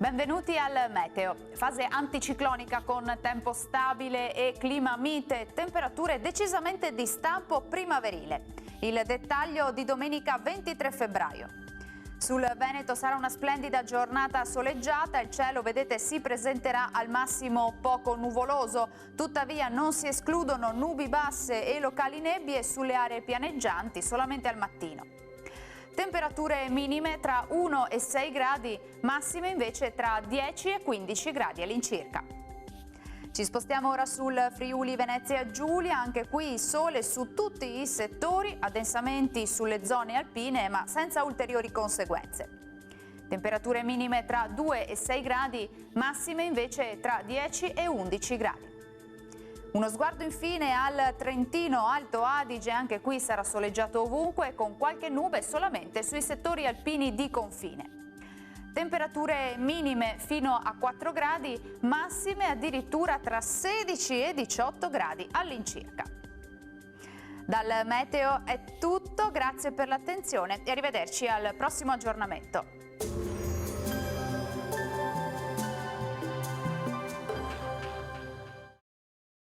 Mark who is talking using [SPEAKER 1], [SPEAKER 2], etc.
[SPEAKER 1] Benvenuti al Meteo. Fase anticiclonica con tempo stabile e clima mite, temperature decisamente di stampo primaverile. Il dettaglio di domenica 23 febbraio. Sul Veneto sarà una splendida giornata soleggiata, il cielo, vedete, si presenterà al massimo poco nuvoloso, tuttavia non si escludono nubi basse e locali nebbie sulle aree pianeggianti solamente al mattino. Temperature minime tra 1 e 6 gradi, massime invece tra 10 e 15 gradi all'incirca. Ci spostiamo ora sul Friuli Venezia Giulia, anche qui sole su tutti i settori, addensamenti sulle zone alpine ma senza ulteriori conseguenze. Temperature minime tra 2 e 6 gradi, massime invece tra 10 e 11 gradi. Uno sguardo infine al Trentino Alto Adige, anche qui sarà soleggiato ovunque con qualche nube solamente sui settori alpini di confine. Temperature minime fino a 4 gradi, massime addirittura tra 16 e 18 gradi all'incirca. Dal Meteo è tutto, grazie per l'attenzione e arrivederci al prossimo aggiornamento.